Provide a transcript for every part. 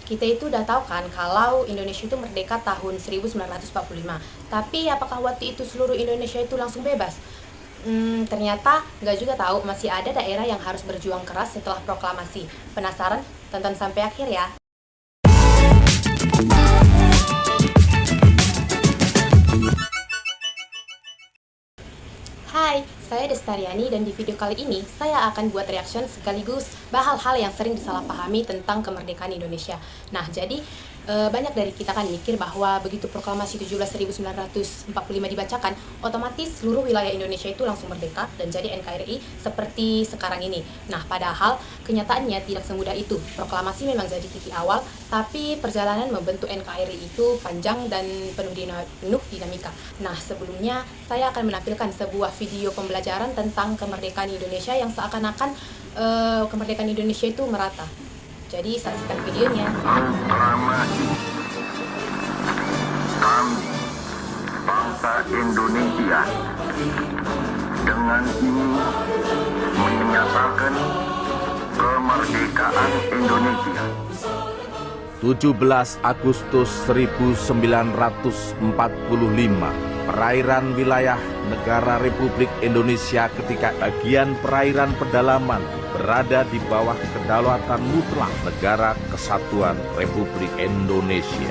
kita itu udah tahu kan kalau Indonesia itu merdeka tahun 1945. Tapi apakah waktu itu seluruh Indonesia itu langsung bebas? Ternyata nggak juga tahu, masih ada daerah yang harus berjuang keras setelah proklamasi. Penasaran? Tonton sampai akhir ya. Hai, saya Destariani dan di video kali ini saya akan buat reaction sekaligus bahas hal yang sering disalahpahami tentang kemerdekaan Indonesia. Nah, jadi banyak dari kita kan mikir bahwa begitu proklamasi 17.945 dibacakan, otomatis seluruh wilayah Indonesia itu langsung merdeka dan jadi NKRI seperti sekarang ini. Nah, padahal kenyataannya tidak semudah itu. Proklamasi memang jadi titik awal, tapi perjalanan membentuk NKRI itu panjang dan penuh dinamika. Nah, sebelumnya saya akan menampilkan sebuah video pembelajaran tentang kemerdekaan Indonesia yang seakan-akan kemerdekaan Indonesia itu merata. Jadi saksikan videonya. Proklamasi kami, bangsa Indonesia, dengan ini menyatakan kemerdekaan Indonesia. 17 Agustus 1945, perairan wilayah negara Republik Indonesia ketika bagian perairan pedalaman berada di bawah kedaulatan mutlak Negara Kesatuan Republik Indonesia.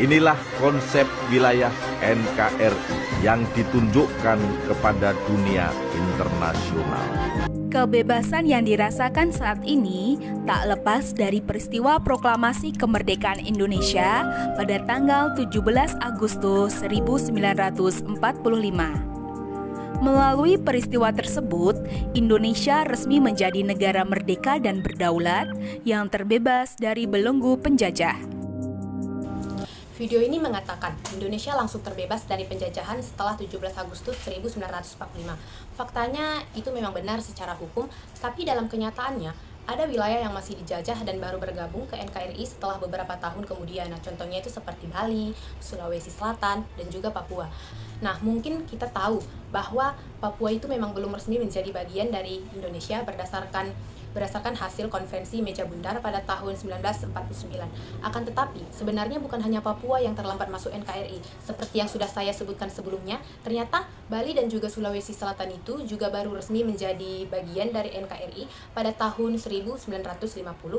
Inilah konsep wilayah NKRI yang ditunjukkan kepada dunia internasional. Kebebasan yang dirasakan saat ini tak lepas dari peristiwa proklamasi kemerdekaan Indonesia pada tanggal 17 Agustus 1945. Melalui peristiwa tersebut, Indonesia resmi menjadi negara merdeka dan berdaulat yang terbebas dari belenggu penjajah. Video ini mengatakan Indonesia langsung terbebas dari penjajahan setelah 17 Agustus 1945. Faktanya itu memang benar secara hukum, tapi dalam kenyataannya ada wilayah yang masih dijajah dan baru bergabung ke NKRI setelah beberapa tahun kemudian. Nah, contohnya itu seperti Bali, Sulawesi Selatan, dan juga Papua. Nah, mungkin kita tahu bahwa Papua itu memang belum resmi menjadi bagian dari Indonesia berdasarkan hasil konferensi Meja Bundar pada tahun 1949. Akan tetapi, sebenarnya bukan hanya Papua yang terlambat masuk NKRI. Seperti yang sudah saya sebutkan sebelumnya, ternyata Bali dan juga Sulawesi Selatan itu juga baru resmi menjadi bagian dari NKRI pada tahun 1950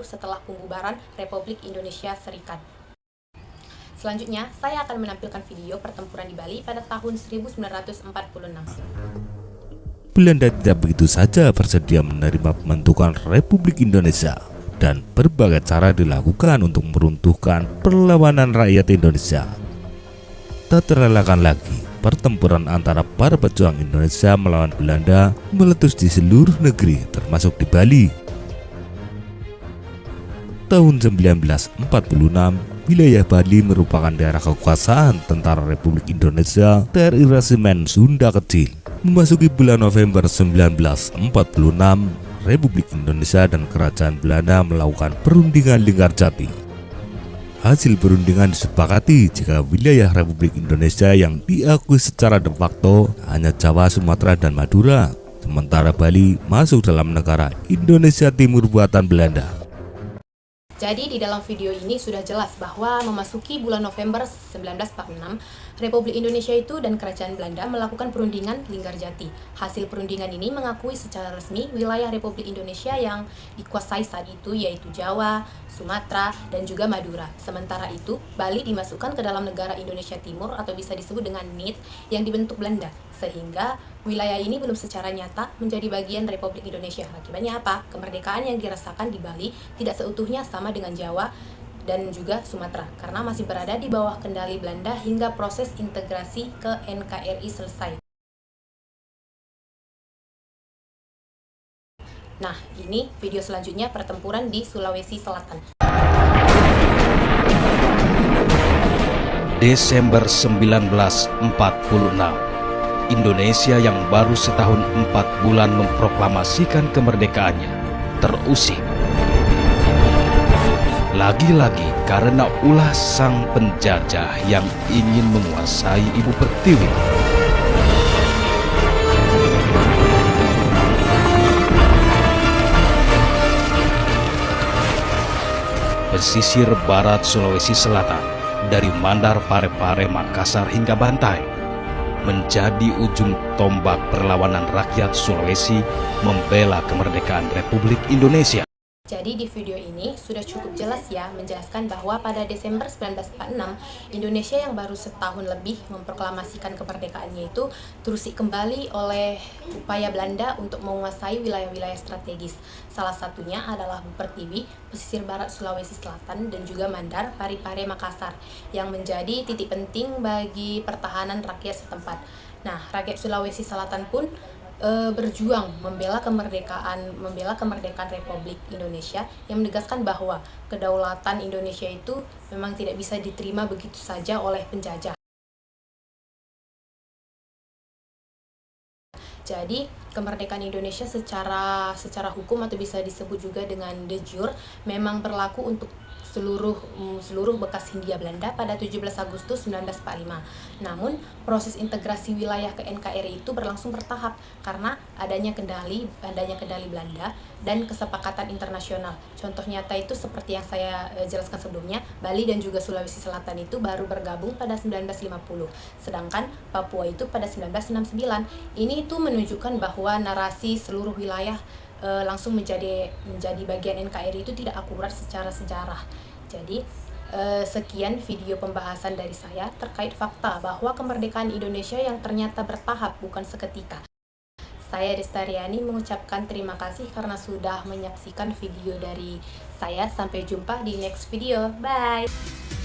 setelah pembubaran Republik Indonesia Serikat. Selanjutnya, saya akan menampilkan video pertempuran di Bali pada tahun 1946. Belanda tidak begitu saja bersedia menerima pembentukan Republik Indonesia, dan berbagai cara dilakukan untuk meruntuhkan perlawanan rakyat Indonesia. Tak terelakkan lagi, pertempuran antara para pejuang Indonesia melawan Belanda meletus di seluruh negeri termasuk di Bali. Tahun 1946, wilayah Bali merupakan daerah kekuasaan Tentara Republik Indonesia TRI Resimen Sunda Kecil. Memasuki bulan November 1946, Republik Indonesia dan Kerajaan Belanda melakukan perundingan Linggarjati. Hasil perundingan disepakati jika wilayah Republik Indonesia yang diakui secara de facto hanya Jawa, Sumatera, dan Madura, sementara Bali masuk dalam negara Indonesia Timur buatan Belanda. Jadi di dalam video ini sudah jelas bahwa memasuki bulan November 1946, Republik Indonesia itu dan Kerajaan Belanda melakukan perundingan Linggarjati. Hasil perundingan ini mengakui secara resmi wilayah Republik Indonesia yang dikuasai saat itu yaitu Jawa, Sumatera, dan juga Madura. Sementara itu, Bali dimasukkan ke dalam negara Indonesia Timur atau bisa disebut dengan NIT yang dibentuk Belanda. Sehingga wilayah ini belum secara nyata menjadi bagian Republik Indonesia. Akibatnya apa? Kemerdekaan yang dirasakan di Bali tidak seutuhnya sama dengan Jawa dan juga Sumatera karena masih berada di bawah kendali Belanda hingga proses integrasi ke NKRI selesai. Nah, ini video selanjutnya pertempuran di Sulawesi Selatan. Desember 1946, Indonesia yang baru setahun 4 bulan memproklamasikan kemerdekaannya terusik. Lagi-lagi karena ulah sang penjajah yang ingin menguasai Ibu Pertiwi. pesisir barat Sulawesi Selatan, dari Mandar Pare-Pare, Makassar hingga Bantai, menjadi ujung tombak perlawanan rakyat Sulawesi membela kemerdekaan Republik Indonesia. Jadi di video ini sudah cukup jelas ya menjelaskan bahwa pada Desember 1946, Indonesia yang baru setahun lebih memproklamasikan kemerdekaannya itu terusik kembali oleh upaya Belanda untuk menguasai wilayah-wilayah strategis. Salah satunya adalah Pertiwi, pesisir barat Sulawesi Selatan, dan juga Mandar, Pare-Pare, Makassar, yang menjadi titik penting bagi pertahanan rakyat setempat. Nah, rakyat Sulawesi Selatan pun berjuang membela kemerdekaan Republik Indonesia, yang menegaskan bahwa kedaulatan Indonesia itu memang tidak bisa diterima begitu saja oleh penjajah. Jadi, kemerdekaan Indonesia secara hukum, atau bisa disebut juga dengan de jure, memang berlaku untuk seluruh bekas Hindia Belanda pada 17 Agustus 1945. Namun, proses integrasi wilayah ke NKRI itu berlangsung bertahap karena adanya kendali Belanda dan kesepakatan internasional. Contoh nyata itu seperti yang saya jelaskan sebelumnya, Bali dan juga Sulawesi Selatan itu baru bergabung pada 1950, sedangkan Papua itu pada 1969. Ini itu menunjukkan bahwa narasi seluruh wilayah langsung menjadi bagian NKRI itu tidak akurat secara sejarah. Jadi, sekian video pembahasan dari saya terkait fakta bahwa kemerdekaan Indonesia yang ternyata bertahap, bukan seketika. Saya Destariani mengucapkan terima kasih karena sudah menyaksikan video dari saya. Sampai jumpa di next video. Bye!